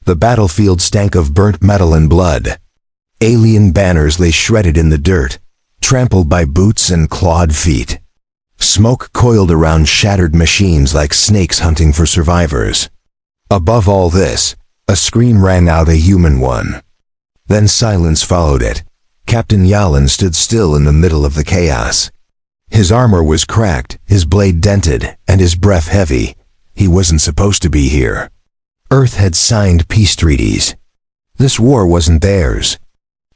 The battlefield stank of burnt metal and blood. Alien banners lay shredded in the dirt, trampled by boots and clawed feet. Smoke coiled around shattered machines like snakes hunting for survivors. Above all this, a scream rang out, a human one. Then silence followed it. Captain Yalin stood still in the middle of the chaos. His armor was cracked, his blade dented, and his breath heavy. He wasn't supposed to be here. Earth had signed peace treaties. This war wasn't theirs.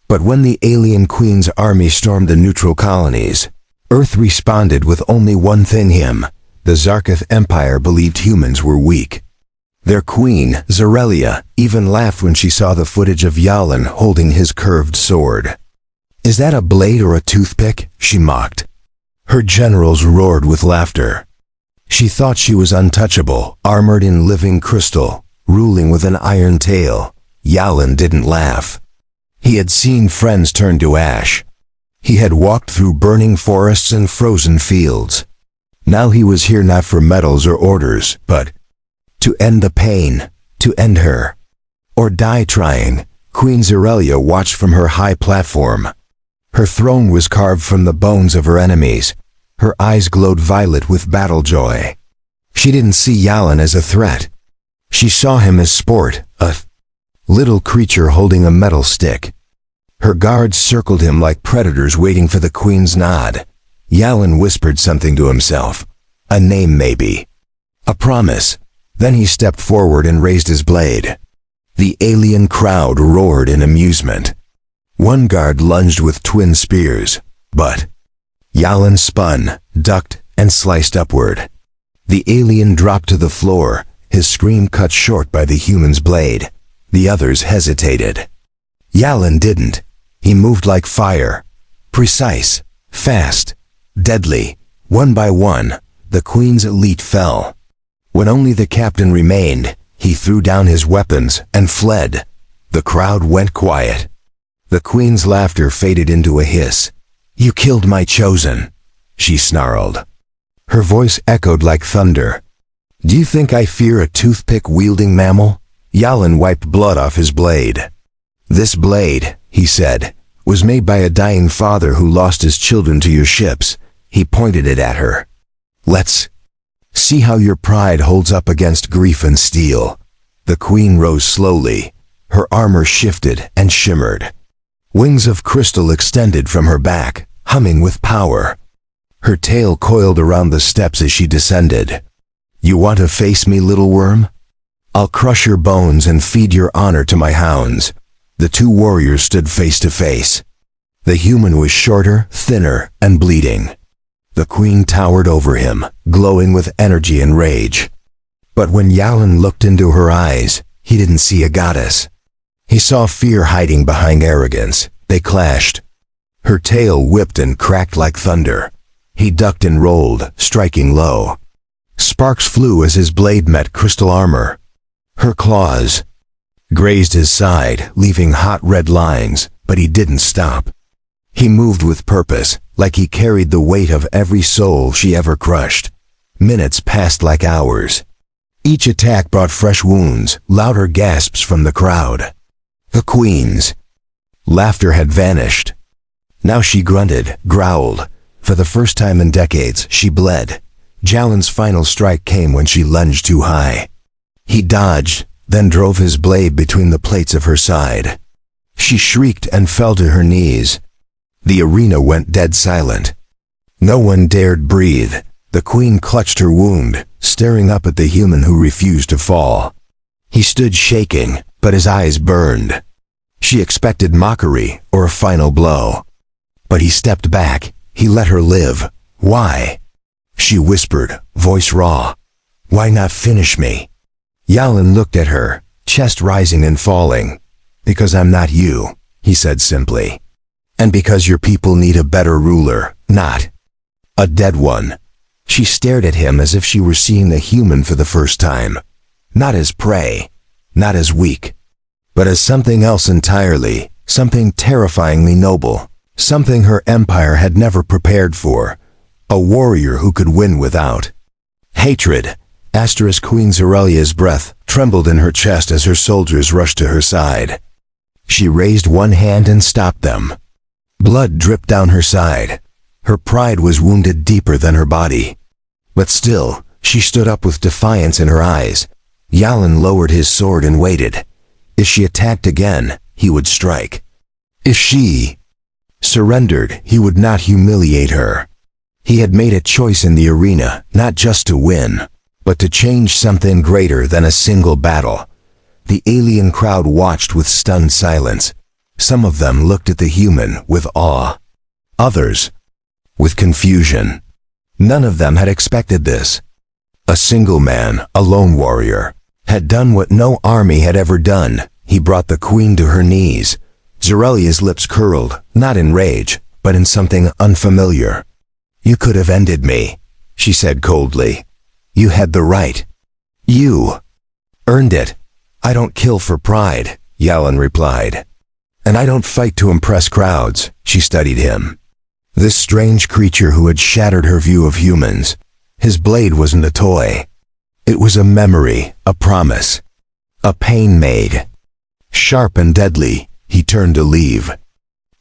But when the alien Queen's army stormed the neutral colonies, Earth responded with only one thing: him. The Zarketh Empire believed humans were weak. Their queen, Zarelia, even laughed when she saw the footage of Yalin holding his curved sword. "Is that a blade or a toothpick?" she mocked. Her generals roared with laughter. She thought she was untouchable, armored in living crystal, ruling with an iron tail. Yalin didn't laugh. He had seen friends turn to ash. He had walked through burning forests and frozen fields. Now he was here not for medals or orders, but to end the pain, to end her. Or die trying. Queen Zarelia watched from her high platform. Her throne was carved from the bones of her enemies. Her eyes glowed violet with battle joy. She didn't see Yalin as a threat. She saw him as sport, a little creature holding a metal stick. Her guards circled him like predators waiting for the queen's nod. Yalin whispered something to himself. A name maybe. A promise. Then he stepped forward and raised his blade. The alien crowd roared in amusement. One guard lunged with twin spears, but Yalin spun, ducked, and sliced upward. The alien dropped to the floor, his scream cut short by the human's blade. The others hesitated. Yalin didn't. He moved like fire. Precise, fast, deadly. One by one, the queen's elite fell. When only the captain remained, he threw down his weapons and fled. The crowd went quiet. The queen's laughter faded into a hiss. "You killed my chosen," she snarled. Her voice echoed like thunder. "Do you think I fear a toothpick-wielding mammal?" Yalin wiped blood off his blade. "This blade," he said, "was made by a dying father who lost his children to your ships." He pointed it at her. "Let's see how your pride holds up against grief and steel." The queen rose slowly. Her armor shifted and shimmered. Wings of crystal extended from her back, humming with power. Her tail coiled around the steps as she descended. "You want to face me, little worm? I'll crush your bones and feed your honor to my hounds." The two warriors stood face to face. The human was shorter, thinner, and bleeding. The queen towered over him, glowing with energy and rage. But when Yalin looked into her eyes, he didn't see a goddess. He saw fear hiding behind arrogance. They clashed. Her tail whipped and cracked like thunder. He ducked and rolled, striking low. Sparks flew as his blade met crystal armor. Her claws grazed his side, leaving hot red lines, but he didn't stop. He moved with purpose, like he carried the weight of every soul she ever crushed. Minutes passed like hours. Each attack brought fresh wounds, louder gasps from the crowd. The queen's laughter had vanished. Now she grunted, growled. For the first time in decades, she bled. Yalin's final strike came when she lunged too high. He dodged, then drove his blade between the plates of her side. She shrieked and fell to her knees. The arena went dead silent. No one dared breathe. The queen clutched her wound, staring up at the human who refused to fall. He stood shaking, but his eyes burned. She expected mockery or a final blow. But he stepped back. He let her live. "Why?" she whispered, voice raw. "Why not finish me?" Yalin looked at her, chest rising and falling. "Because I'm not you," he said simply. "And because your people need a better ruler, not a dead one." She stared at him as if she were seeing the human for the first time. Not as prey, not as weak, but as something else entirely, something terrifyingly noble, something her empire had never prepared for, a warrior who could win without hatred, Asterisk Queen Zerelia's breath trembled in her chest as her soldiers rushed to her side. She raised one hand and stopped them. Blood dripped down her side. Her pride was wounded deeper than her body. But still, she stood up with defiance in her eyes. Yalin lowered his sword and waited. If she attacked again, he would strike. If she surrendered, he would not humiliate her. He had made a choice in the arena, not just to win, but to change something greater than a single battle. The alien crowd watched with stunned silence. Some of them looked at the human with awe. Others, with confusion. None of them had expected this. A single man, a lone warrior, had done what no army had ever done. He brought the queen to her knees. Zerelia's lips curled, not in rage, but in something unfamiliar. "You could have ended me," she said coldly. "You had the right. You earned it." "I don't kill for pride," Yalin replied. "And I don't fight to impress crowds," she studied him. This strange creature who had shattered her view of humans. His blade wasn't a toy. It was a memory, a promise, a pain made. Sharp and deadly, he turned to leave.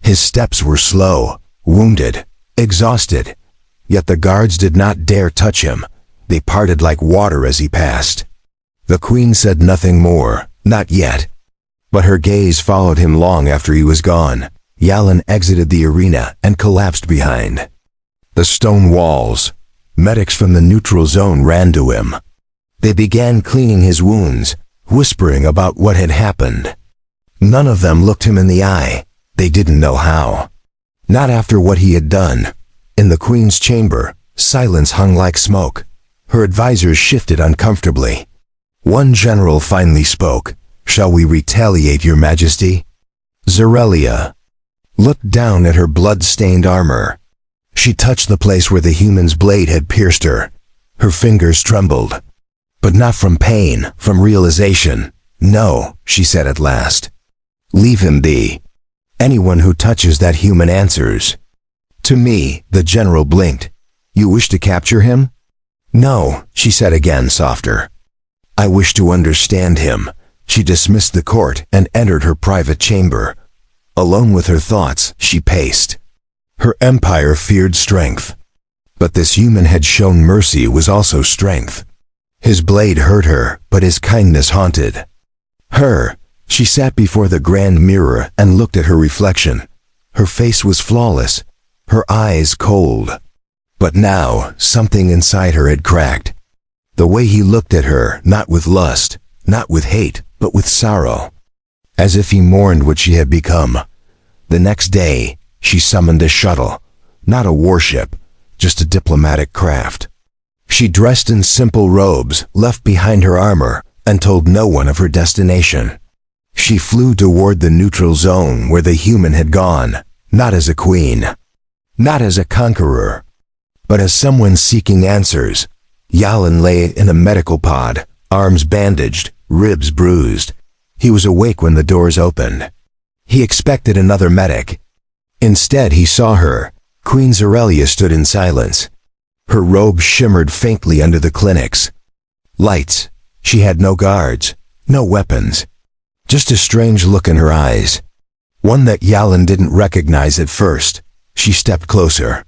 His steps were slow, wounded, exhausted. Yet the guards did not dare touch him. They parted like water as he passed. The queen said nothing more, not yet. But her gaze followed him long after he was gone. Yalin exited the arena and collapsed behind the stone walls. Medics from the neutral zone ran to him. They began cleaning his wounds, whispering about what had happened. None of them looked him in the eye. They didn't know how. Not after what he had done. In the queen's chamber, silence hung like smoke. Her advisors shifted uncomfortably. One general finally spoke. "Shall we retaliate, Your Majesty?" Zerelia looked down at her blood-stained armor. She touched the place where the human's blade had pierced her. Her fingers trembled. But not from pain, from realization. "No," she said at last. "Leave him be. Anyone who touches that human answers." "To me," the general blinked. "You wish to capture him?" "No," she said again, softer. "I wish to understand him." She dismissed the court and entered her private chamber. Alone with her thoughts, she paced. Her empire feared strength. But this human had shown mercy was also strength. His blade hurt her, but his kindness haunted her. She sat before the grand mirror and looked at her reflection. Her face was flawless, her eyes cold. But now, something inside her had cracked. The way he looked at her, not with lust, not with hate, but with sorrow. As if he mourned what she had become. The next day, she summoned a shuttle. Not a warship, just a diplomatic craft. She dressed in simple robes, left behind her armor, and told no one of her destination. She flew toward the neutral zone where the human had gone, not as a queen, not as a conqueror, but as someone seeking answers. Yalin lay in a medical pod, arms bandaged, ribs bruised. He was awake when the doors opened. He expected another medic. Instead, he saw her. Queen Zerelia stood in silence. Her robe shimmered faintly under the clinic's lights. She had no guards, no weapons. Just a strange look in her eyes. One that Yalin didn't recognize at first. She stepped closer.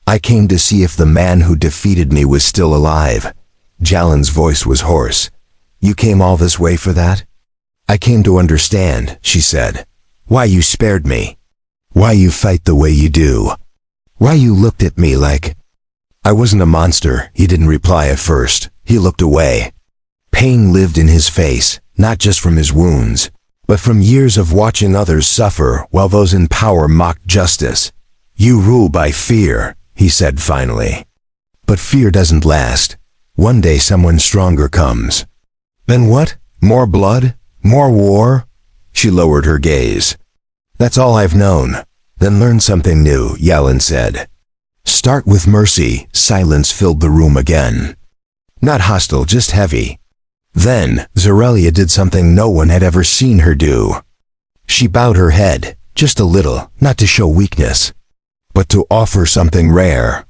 "I came to see if the man who defeated me was still alive." Yalin's voice was hoarse. "You came all this way for that?" "I came to understand," she said. "Why you spared me. Why you fight the way you do. Why you looked at me like—" "I wasn't a monster," he didn't reply at first. He looked away. Pain lived in his face, not just from his wounds, but from years of watching others suffer while those in power mocked justice. "You rule by fear," he said finally. "But fear doesn't last. One day someone stronger comes." "Then what? More blood? More war?" She lowered her gaze. "That's all I've known." "Then learn something new," Yalin said. "Start with mercy." Silence filled the room again. Not hostile, just heavy. Then, Zerelia did something no one had ever seen her do. She bowed her head, just a little, not to show weakness, but to offer something rare.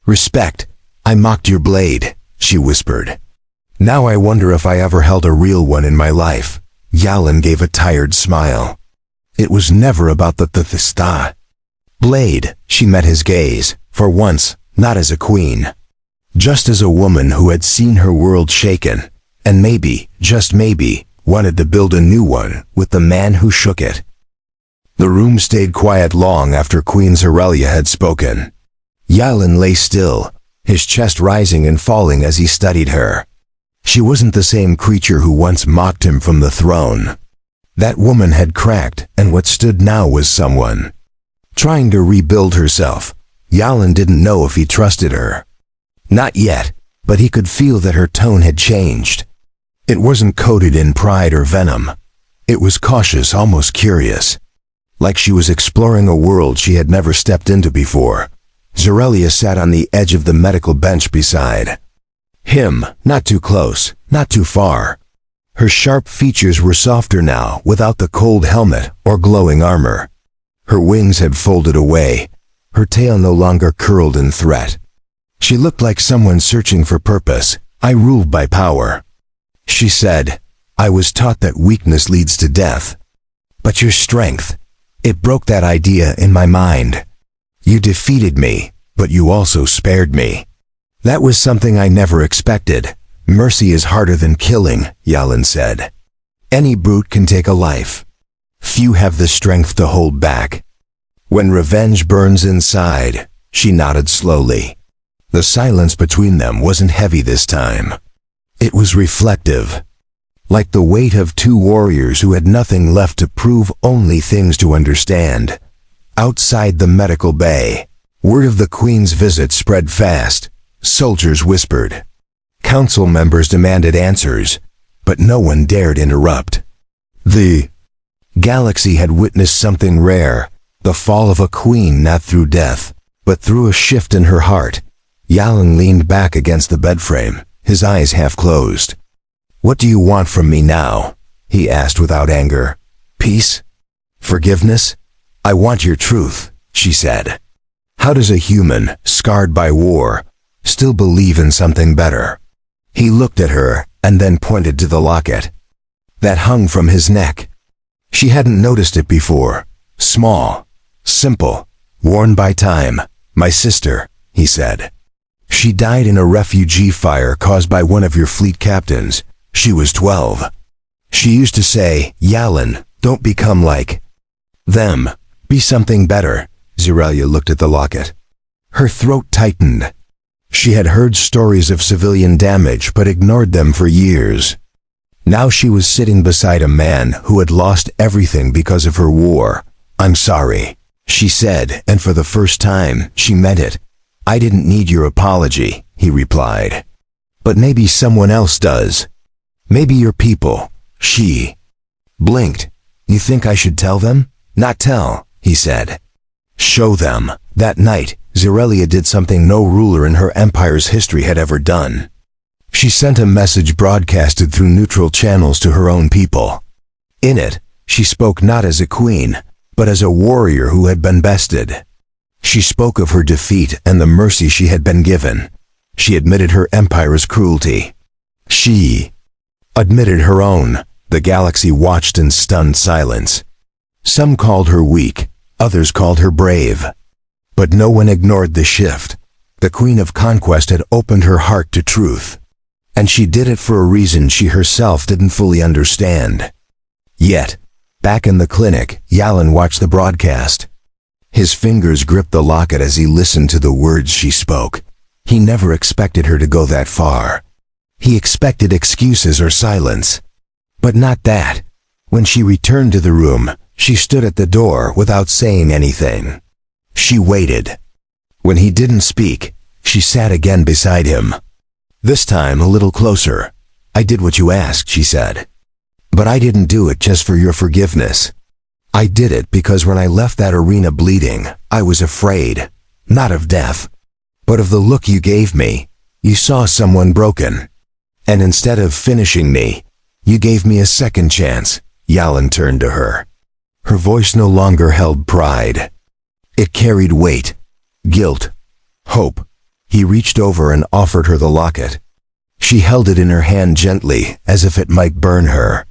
"Respect. I mocked your blade," she whispered. Now I wonder if I ever held a real one in my life. Yalin gave a tired smile. It was never about the thista blade. She met his gaze, for once, not as a queen. Just as a woman who had seen her world shaken, and maybe, just maybe, wanted to build a new one with the man who shook it. The room stayed quiet long after Queen Zerelia had spoken. Yalin lay still, his chest rising and falling as he studied her. She wasn't the same creature who once mocked him from the throne. That woman had cracked, and what stood now was someone trying to rebuild herself. Yalin didn't know if he trusted her. Not yet, but he could feel that her tone had changed. It wasn't coated in pride or venom. It was cautious, almost curious. Like she was exploring a world she had never stepped into before. Zerelia sat on the edge of the medical bench beside him, not too close, not too far. Her sharp features were softer now, without the cold helmet or glowing armor. Her wings had folded away, her tail no longer curled in threat. She looked like someone searching for purpose. I ruled by power. She said, I was taught that weakness leads to death. But your strength, it broke that idea in my mind. You defeated me, but you also spared me. That was something I never expected. Mercy is harder than killing, Yalin said. Any brute can take a life. Few have the strength to hold back. When revenge burns inside, she nodded slowly. The silence between them wasn't heavy this time. It was reflective, like the weight of two warriors who had nothing left to prove, only things to understand. Outside the medical bay, word of the Queen's visit spread fast. Soldiers whispered. Council members demanded answers, but no one dared interrupt. The galaxy had witnessed something rare, the fall of a queen, not through death, but through a shift in her heart. Yalin leaned back against the bedframe, his eyes half closed. What do you want from me now? He asked without anger. Peace? Forgiveness? I want your truth, she said. How does a human, scarred by war, still believe in something better? He looked at her, and then pointed to the locket that hung from his neck. She hadn't noticed it before. Small, simple, worn by time. My sister, he said. She died in a refugee fire caused by one of your fleet captains. She was 12. She used to say, Yalin, don't become like them. Be something better. Zerelia looked at the locket. Her throat tightened. She had heard stories of civilian damage but ignored them for years. Now she was sitting beside a man who had lost everything because of her war. I'm sorry, she said, and for the first time, she meant it. I didn't need your apology, he replied. But maybe someone else does. Maybe your people. She blinked. You think I should tell them? Not tell, he said. Show them. That night, Zerelia did something no ruler in her empire's history had ever done. She sent a message broadcasted through neutral channels to her own people. In it, she spoke not as a queen, but as a warrior who had been bested. She spoke of her defeat and the mercy she had been given. She admitted her empire's cruelty. She admitted her own. The galaxy watched in stunned silence. Some called her weak, others called her brave. But no one ignored the shift. The Queen of Conquest had opened her heart to truth. And she did it for a reason she herself didn't fully understand. Yet, back in the clinic, Yalin watched the broadcast. His fingers gripped the locket as he listened to the words she spoke. He never expected her to go that far. He expected excuses or silence. But not that. When she returned to the room, she stood at the door without saying anything. She waited. When he didn't speak, she sat again beside him. This time a little closer. I did what you asked, she said. But I didn't do it just for your forgiveness. I did it because when I left that arena bleeding, I was afraid, not of death, but of the look you gave me. You saw someone broken. And instead of finishing me, you gave me a second chance. Yalin turned to her. Her voice no longer held pride. It carried weight, guilt, hope. He reached over and offered her the locket. She held it in her hand gently, as if it might burn her.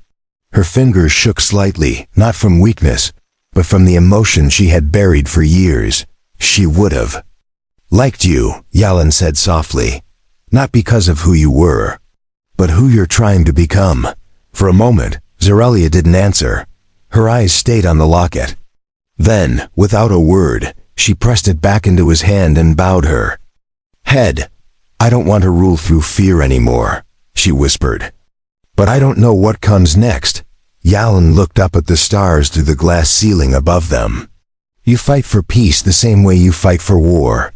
Her fingers shook slightly, not from weakness, but from the emotion she had buried for years. She would have liked you, Yalin said softly. Not because of who you were, but who you're trying to become. For a moment, Zorelia didn't answer. Her eyes stayed on the locket. Then, without a word, she pressed it back into his hand and bowed her head. I don't want to rule through fear anymore, she whispered. But I don't know what comes next. Yalin looked up at the stars through the glass ceiling above them. You fight for peace the same way you fight for war.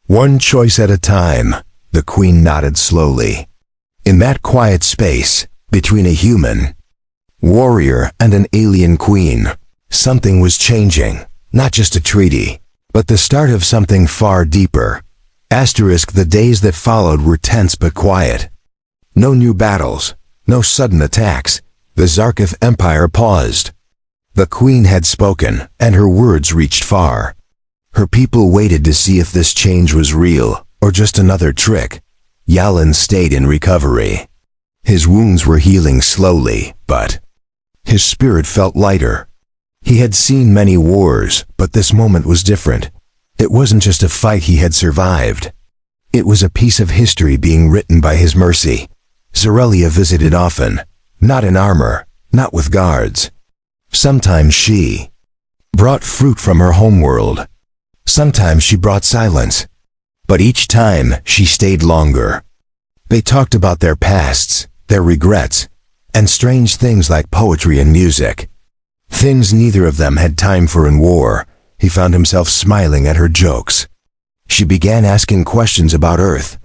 One choice at a time, the queen nodded slowly. In that quiet space, between a human warrior and an alien queen, something was changing. Not just a treaty, but the start of something far deeper. The days that followed were tense but quiet. No new battles, no sudden attacks. The Zarkov Empire paused. The queen had spoken, and her words reached far. Her people waited to see if this change was real, or just another trick. Yalin stayed in recovery. His wounds were healing slowly, but his spirit felt lighter. He had seen many wars, but this moment was different. It wasn't just a fight he had survived. It was a piece of history being written by his mercy. Zorelia visited often, not in armor, not with guards. Sometimes she brought fruit from her homeworld. Sometimes she brought silence. But each time, she stayed longer. They talked about their pasts, their regrets, and strange things like poetry and music. Things neither of them had time for in war. He found himself smiling at her jokes. She began asking questions about Earth,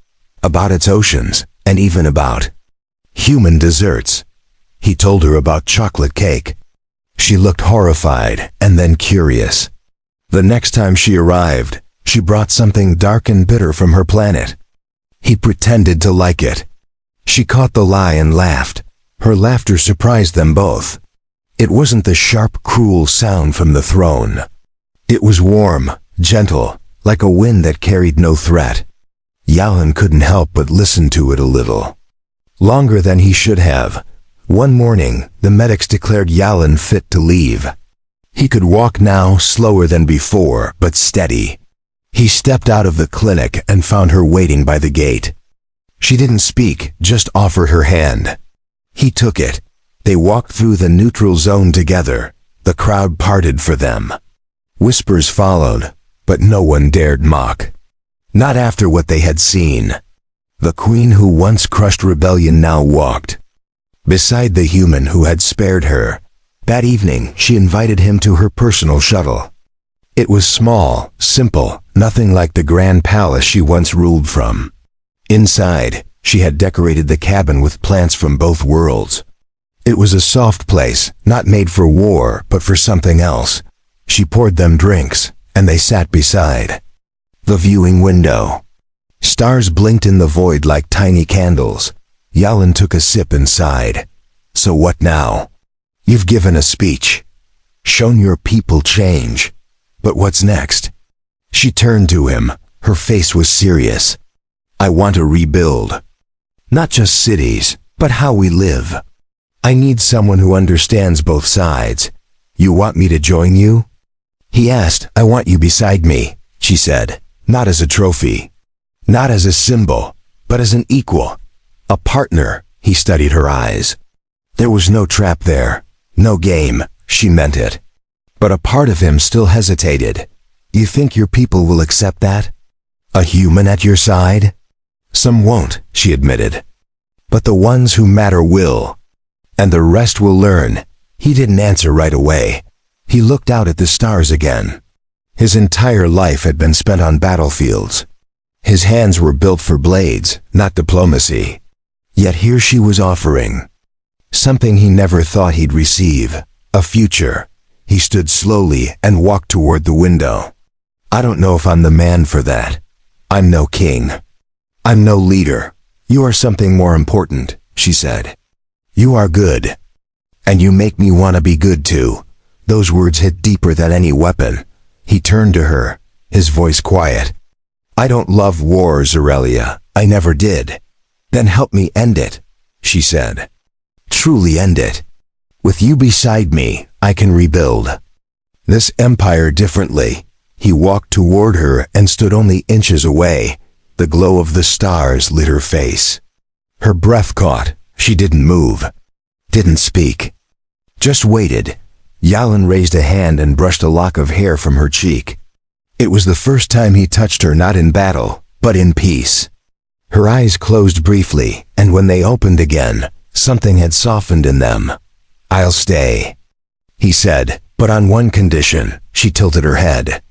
about its oceans, and even about human desserts. He told her about chocolate cake. She looked horrified and then curious. The next time she arrived, she brought something dark and bitter from her planet. He pretended to like it. She caught the lie and laughed. Her laughter surprised them both. It wasn't the sharp, cruel sound from the throne. It was warm, gentle, like a wind that carried no threat. Yalin couldn't help but listen to it a little. Longer than he should have. One morning, the medics declared Yalin fit to leave. He could walk now, slower than before, but steady. He stepped out of the clinic and found her waiting by the gate. She didn't speak, just offered her hand. He took it. They walked through the neutral zone together. The crowd parted for them. Whispers followed, but no one dared mock. Not after what they had seen. The queen who once crushed rebellion now walked beside the human who had spared her. That evening, she invited him to her personal shuttle. It was small, simple, nothing like the grand palace she once ruled from. Inside, she had decorated the cabin with plants from both worlds. It was a soft place, not made for war, but for something else. She poured them drinks, and they sat beside the viewing window. Stars blinked in the void like tiny candles. Yalin took a sip and sighed. So what now? You've given a speech. Shown your people change. But what's next? She turned to him. Her face was serious. I want to rebuild. Not just cities, but how we live. I need someone who understands both sides. You want me to join you? He asked. I want you beside me, she said. Not as a trophy. Not as a symbol, but as an equal. A partner. He studied her eyes. There was no trap there. No game. She meant it. But a part of him still hesitated. You think your people will accept that? A human at your side? Some won't, she admitted. But the ones who matter will. And the rest will learn. He didn't answer right away. He looked out at the stars again. His entire life had been spent on battlefields. His hands were built for blades, not diplomacy. Yet here she was offering something he never thought he'd receive, a future. He stood slowly and walked toward the window. I don't know if I'm the man for that. I'm no king. I'm no leader. You are something more important, she said. You are good. And you make me want to be good too. Those words hit deeper than any weapon. He turned to her, his voice quiet. I don't love war, Zorelia. I never did. Then help me end it, she said. Truly end it. With you beside me, I can rebuild this empire differently. He walked toward her and stood only inches away. The glow of the stars lit her face. Her breath caught. She didn't move, didn't speak, just waited. Yalin raised a hand and brushed a lock of hair from her cheek. It was the first time he touched her, not in battle, but in peace. Her eyes closed briefly, and when they opened again, something had softened in them. I'll stay, he said, but on one condition. She tilted her head.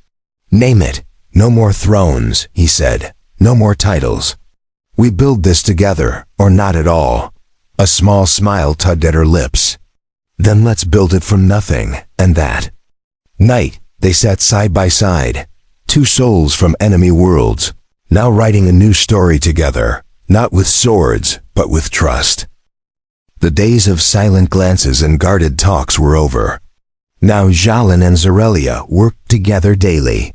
Name it. No more thrones, he said. No more titles. We build this together, or not at all. A small smile tugged at her lips. Then let's build it from nothing, and that night, they sat side by side, two souls from enemy worlds, now writing a new story together, not with swords, but with trust. The days of silent glances and guarded talks were over. Now Jalin and Zorelia worked together daily.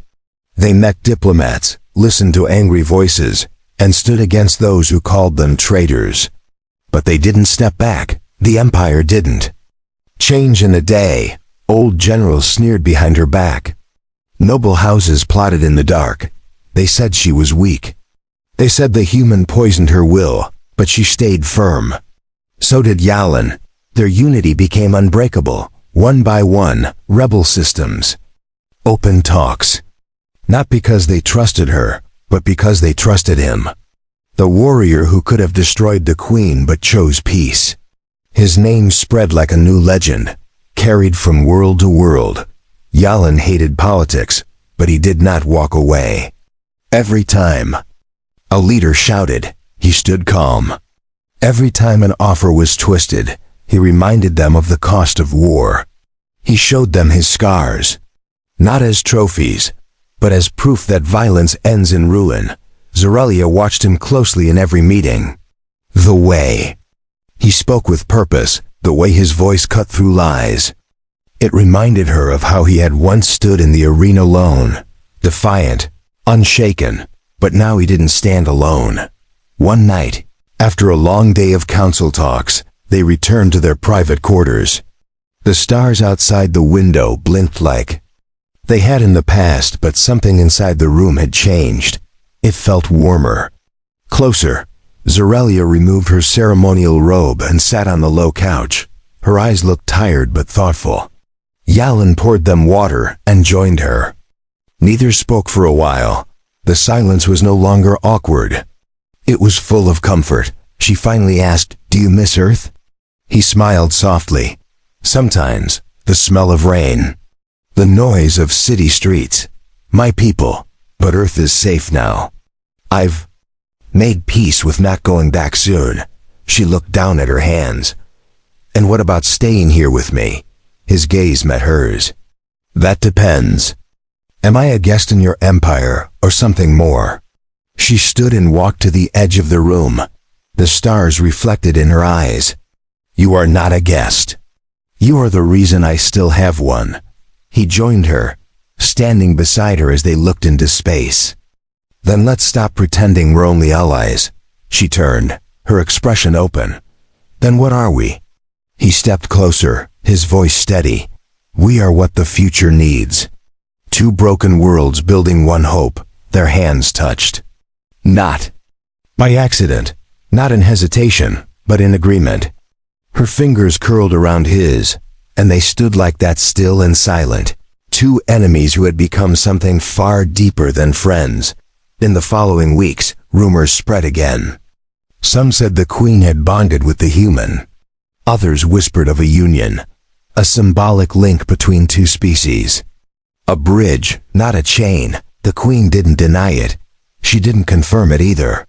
They met diplomats, listened to angry voices, and stood against those who called them traitors. But they didn't step back. The Empire didn't. Change in a day. Old generals sneered behind her back. Noble houses plotted in the dark. They said she was weak. They said the human poisoned her will, but she stayed firm. So did Yalin. Their unity became unbreakable. One by one, rebel systems. Open talks. Not because they trusted her, but because they trusted him. The warrior who could have destroyed the queen but chose peace. His name spread like a new legend, carried from world to world. Yalin hated politics, but he did not walk away. Every time a leader shouted, he stood calm. Every time an offer was twisted, he reminded them of the cost of war. He showed them his scars, not as trophies, but as proof that violence ends in ruin. Zorelia watched him closely in every meeting. The way he spoke with purpose, the way his voice cut through lies. It reminded her of how he had once stood in the arena alone, defiant, unshaken, but now he didn't stand alone. One night, after a long day of council talks, they returned to their private quarters. The stars outside the window blinked like they had in the past, but something inside the room had changed. It felt warmer, closer. Zorelia removed her ceremonial robe and sat on the low couch. Her eyes looked tired but thoughtful. Yalin poured them water and joined her. Neither spoke for a while. The silence was no longer awkward. It was full of comfort. She finally asked, "Do you miss Earth?" He smiled softly. "Sometimes. The smell of rain. The noise of city streets. My people. But Earth is safe now. I've made peace with not going back soon." She looked down at her hands. "And what about staying here with me?" His gaze met hers. "That depends. Am I a guest in your empire, or something more?" She stood and walked to the edge of the room. The stars reflected in her eyes. "You are not a guest. You are the reason I still have one." He joined her, standing beside her as they looked into space. "Then let's stop pretending we're only allies." She turned, her expression open. "Then what are we?" He stepped closer, his voice steady. "We are what the future needs. Two broken worlds building one hope." Their hands touched. Not by accident, not in hesitation, but in agreement. Her fingers curled around his, and they stood like that, still and silent. Two enemies who had become something far deeper than friends. In the following weeks, rumors spread again. Some said the queen had bonded with the human. Others whispered of a union, a symbolic link between two species. A bridge, not a chain. The queen didn't deny it. She didn't confirm it either.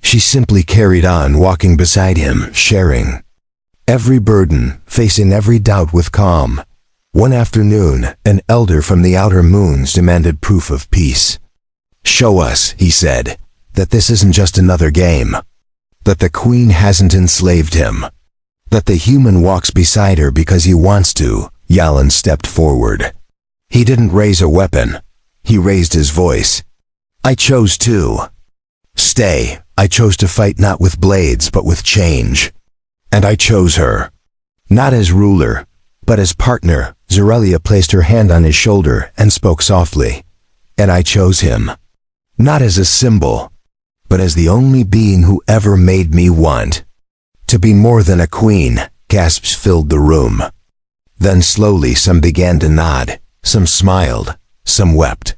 She simply carried on, walking beside him, sharing every burden, facing every doubt with calm. One afternoon, an elder from the outer moons demanded proof of peace. "Show us," he said, "that this isn't just another game. That the queen hasn't enslaved him. That the human walks beside her because he wants to." Yalin stepped forward. He didn't raise a weapon. He raised his voice. "I chose to. Stay. I chose to fight not with blades, but with change. And I chose her. Not as ruler, but as partner. Zorelia placed her hand on his shoulder and spoke softly. And I chose him. Not as a symbol, but as the only being who ever made me want to be more than a queen. Gasps filled the room. Then slowly some began to nod, some smiled, some wept.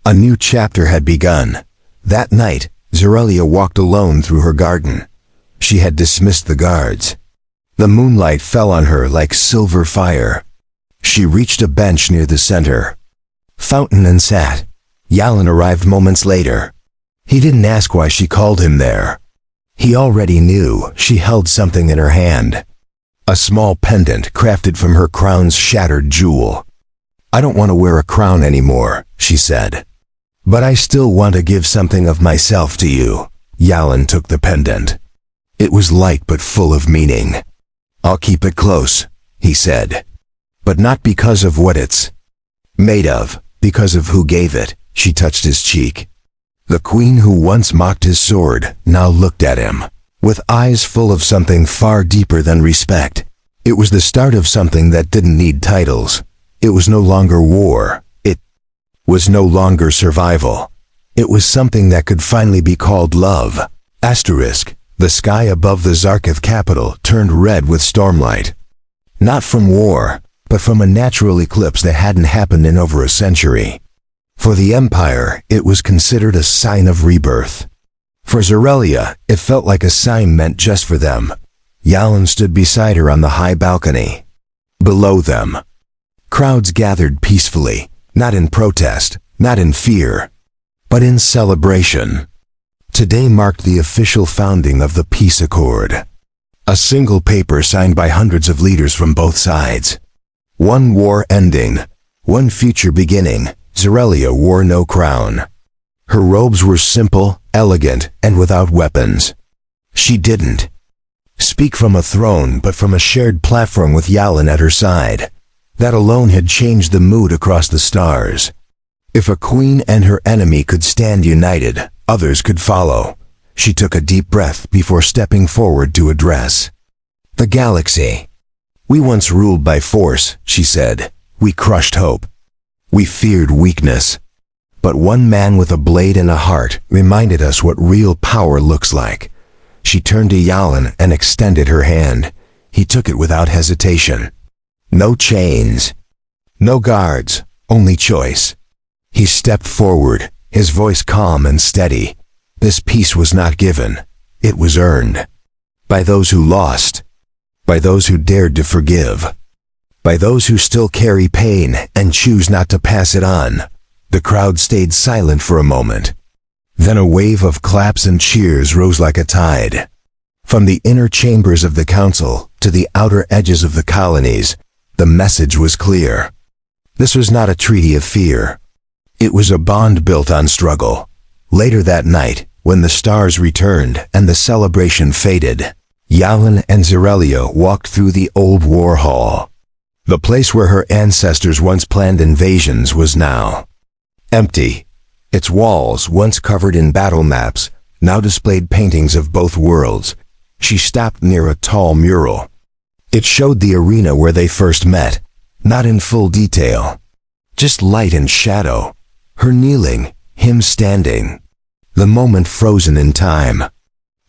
A new chapter had begun. That night, Zorelia walked alone through her garden. She had dismissed the guards. The moonlight fell on her like silver fire. She reached a bench near the center fountain and sat. Yalin arrived moments later. He didn't ask why she called him there. He already knew. She held something in her hand. A small pendant crafted from her crown's shattered jewel. I don't want to wear a crown anymore, she said. But I still want to give something of myself to you. Yalin took the pendant. It was light but full of meaning. I'll keep it close, he said. But not because of what it's made of, because of who gave it. She touched his cheek. The queen who once mocked his sword now looked at him, with eyes full of something far deeper than respect. It was the start of something that didn't need titles. It was no longer war. It was no longer survival. It was something that could finally be called love. Asterisk. The sky above the Zarkov capital turned red with stormlight. Not from war, but from a natural eclipse that hadn't happened in over a century. For the Empire, it was considered a sign of rebirth. For Zorelia, it felt like a sign meant just for them. Yalin stood beside her on the high balcony. Below them, crowds gathered peacefully, not in protest, not in fear, but in celebration. Today marked the official founding of the peace accord. A single paper signed by hundreds of leaders from both sides. One war ending, one future beginning. Zorelia wore no crown. Her robes were simple, elegant, and without weapons. She didn't speak from a throne, but from a shared platform with Yalin at her side. That alone had changed the mood across the stars. If a queen and her enemy could stand united, others could follow. She took a deep breath before stepping forward to address the galaxy. We once ruled by force, she said. We crushed hope. We feared weakness. But one man with a blade and a heart reminded us what real power looks like. She turned to Yalin and extended her hand. He took it without hesitation. No chains. No guards. Only choice. He stepped forward, his voice calm and steady. This peace was not given. It was earned. By those who lost. By those who dared to forgive. By those who still carry pain and choose not to pass it on. The crowd stayed silent for a moment. Then a wave of claps and cheers rose like a tide. From the inner chambers of the council to the outer edges of the colonies, the message was clear. This was not a treaty of fear. It was a bond built on struggle. Later that night, when the stars returned and the celebration faded, Yalin and Zorelia walked through the old war hall. The place where her ancestors once planned invasions was now empty. Its walls, once covered in battle maps, now displayed paintings of both worlds. She stopped near a tall mural. It showed the arena where they first met, not in full detail, just light and shadow. Her kneeling, him standing. The moment frozen in time.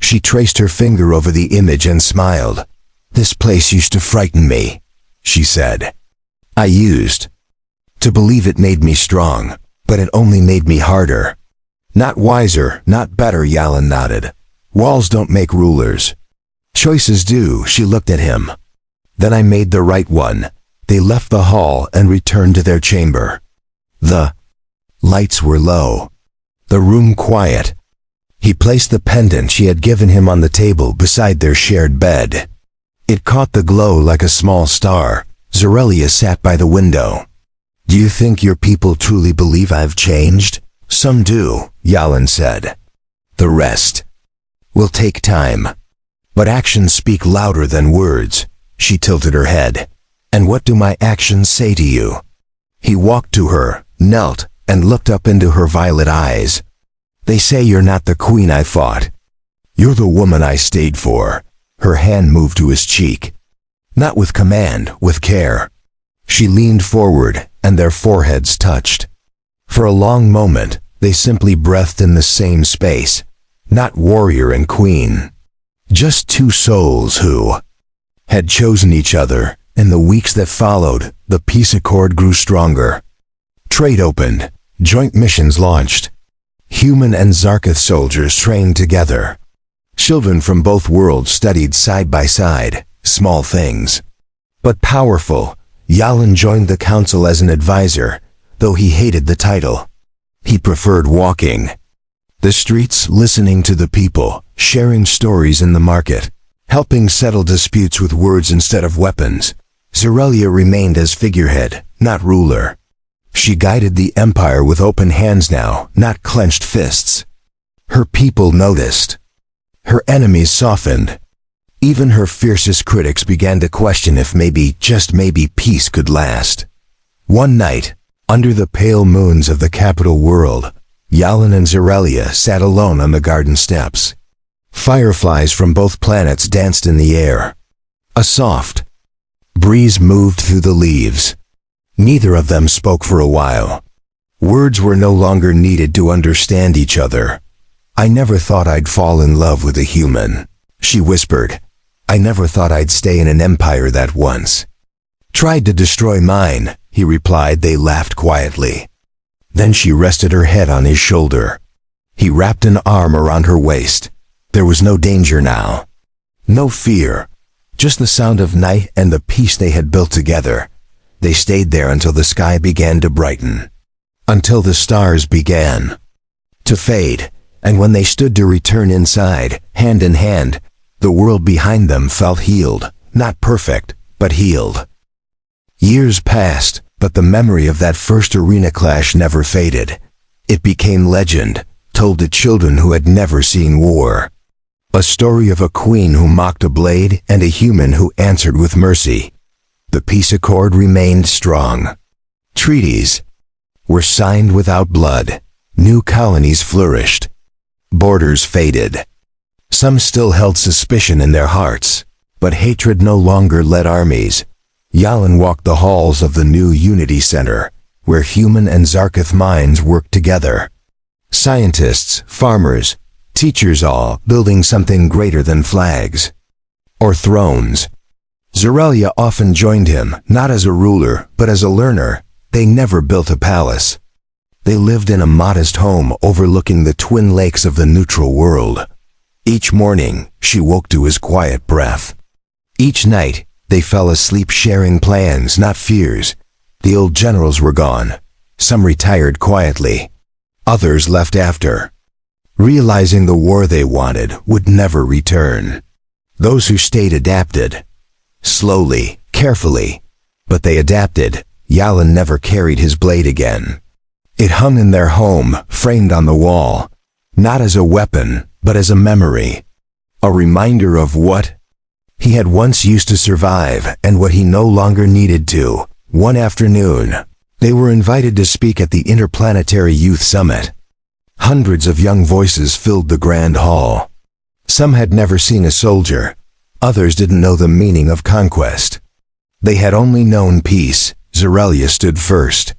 She traced her finger over the image and smiled. This place used to frighten me, she said. I used to believe it made me strong, but it only made me harder. Not wiser, not better, Yalin nodded. Walls don't make rulers. Choices do. She looked at him. Then I made the right one. They left the hall and returned to their chamber. The lights were low. The room quiet. He placed the pendant she had given him on the table beside their shared bed. It caught the glow like a small star. Zorelia sat by the window. Do you think your people truly believe I've changed? Some do, Yalin said. The rest will take time. But actions speak louder than words. She tilted her head. And what do my actions say to you? He walked to her, knelt, and looked up into her violet eyes. They say you're not the queen I thought. You're the woman I stayed for." Her hand moved to his cheek. Not with command, with care. She leaned forward, and their foreheads touched. For a long moment, they simply breathed in the same space. Not warrior and queen. Just two souls who had chosen each other. In the weeks that followed, the peace accord grew stronger. Trade opened. Joint missions launched. Human and Zarketh soldiers trained together. Children from both worlds studied side by side, small things. But powerful, Yalin joined the council as an advisor, though he hated the title. He preferred walking the streets, listening to the people, sharing stories in the market, helping settle disputes with words instead of weapons. Zerelia remained as figurehead, not ruler. She guided the empire with open hands now, not clenched fists. Her people noticed. Her enemies softened. Even her fiercest critics began to question if maybe, just maybe, peace could last. One night, under the pale moons of the capital world, Yalin and Zerelia sat alone on the garden steps. Fireflies from both planets danced in the air. A soft breeze moved through the leaves. Neither of them spoke for a while. Words were no longer needed to understand each other. "I never thought I'd fall in love with a human," she whispered. "I never thought I'd stay in an empire that once tried to destroy mine," he replied. They laughed quietly. Then she rested her head on his shoulder. He wrapped an arm around her waist. There was no danger now. No fear. Just the sound of night and the peace they had built together. They stayed there until the sky began to brighten. Until the stars began to fade. And when they stood to return inside, hand in hand, the world behind them felt healed. Not perfect, but healed. Years passed, but the memory of that first arena clash never faded. It became legend, told to children who had never seen war. A story of a queen who mocked a blade and a human who answered with mercy. The peace accord remained strong. Treaties were signed without blood. New colonies flourished. Borders faded. Some still held suspicion in their hearts, but hatred no longer led armies. Yalin walked the halls of the new Unity Center, where human and Zarketh minds worked together. Scientists, farmers, teachers, all building something greater than flags or thrones. Zerelia often joined him, not as a ruler, but as a learner. They never built a palace. They lived in a modest home overlooking the twin lakes of the neutral world. Each morning, she woke to his quiet breath. Each night, they fell asleep sharing plans, not fears. The old generals were gone. Some retired quietly. Others left after, realizing the war they wanted would never return. Those who stayed adapted. Slowly, carefully. But they adapted. Yalin never carried his blade again. It hung in their home, framed on the wall. Not as a weapon, but as a memory. A reminder of what he had once used to survive and what he no longer needed to. One afternoon, they were invited to speak at the Interplanetary Youth Summit. Hundreds of young voices filled the grand hall. Some had never seen a soldier. Others didn't know the meaning of conquest. They had only known peace. Zerelia stood first.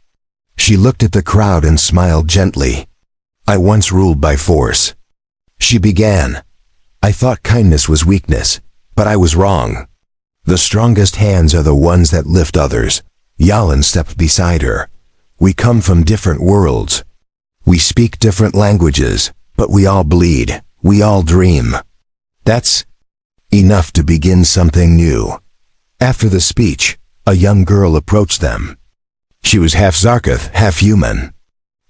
She looked at the crowd and smiled gently. "I once ruled by force," she began. "I thought kindness was weakness, but I was wrong. The strongest hands are the ones that lift others." Yalin stepped beside her. "We come from different worlds. We speak different languages, but we all bleed. We all dream. That's enough to begin something new." After the speech, a young girl approached them. She was half Zarketh, half human.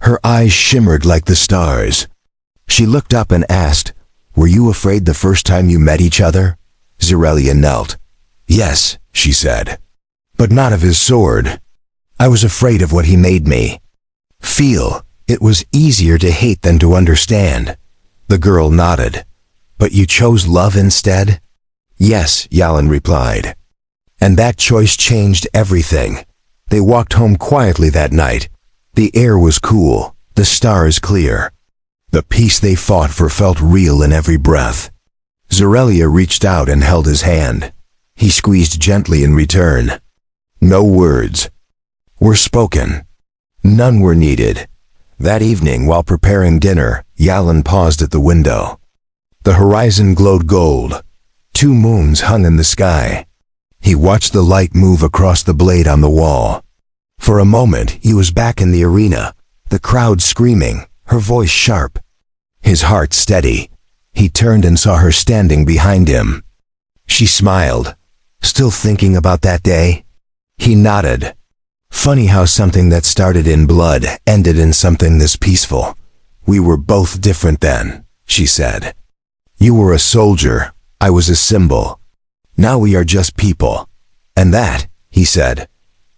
Her eyes shimmered like the stars. She looked up and asked, "Were you afraid the first time you met each other?" Zerelia knelt. "Yes," she said, "but not of his sword. I was afraid of what he made me feel. It was easier to hate than to understand." The girl nodded. "But you chose love instead?" "Yes," Yalin replied. And that choice changed everything. They walked home quietly that night. The air was cool, the stars clear. The peace they fought for felt real in every breath. Zorelia reached out and held his hand. He squeezed gently in return. No words were spoken. None were needed. That evening, while preparing dinner, Yalan paused at the window. The horizon glowed gold. 2 moons hung in the sky. He watched the light move across the blade on the wall. For a moment, he was back in the arena, the crowd screaming, her voice sharp. His heart steady. He turned and saw her standing behind him. She smiled. Still thinking about that day? He nodded. Funny how something that started in blood ended in something this peaceful. We were both different then, she said. You were a soldier, I was a symbol. Now we are just people. And that, he said,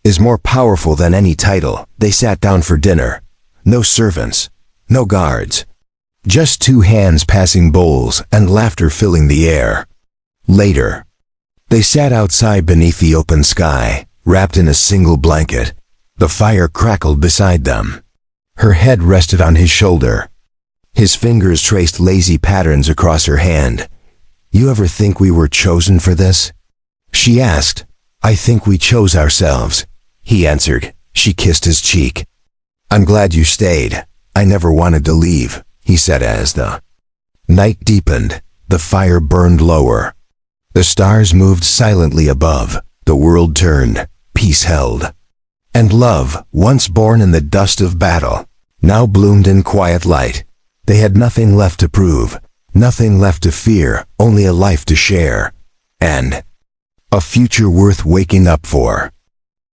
is more powerful than any title. They sat down for dinner. No servants, no guards. Just 2 hands passing bowls and laughter filling the air. Later, they sat outside beneath the open sky, wrapped in a single blanket. The fire crackled beside them. Her head rested on his shoulder. His fingers traced lazy patterns across her hand. You ever think we were chosen for this? She asked. I think we chose ourselves, he answered. She kissed his cheek. I'm glad you stayed. I never wanted to leave, he said as the night deepened. The fire burned lower. The stars moved silently above. The world turned. Peace held. And love, once born in the dust of battle, now bloomed in quiet light. They had nothing left to prove, nothing left to fear, only a life to share, and a future worth waking up for.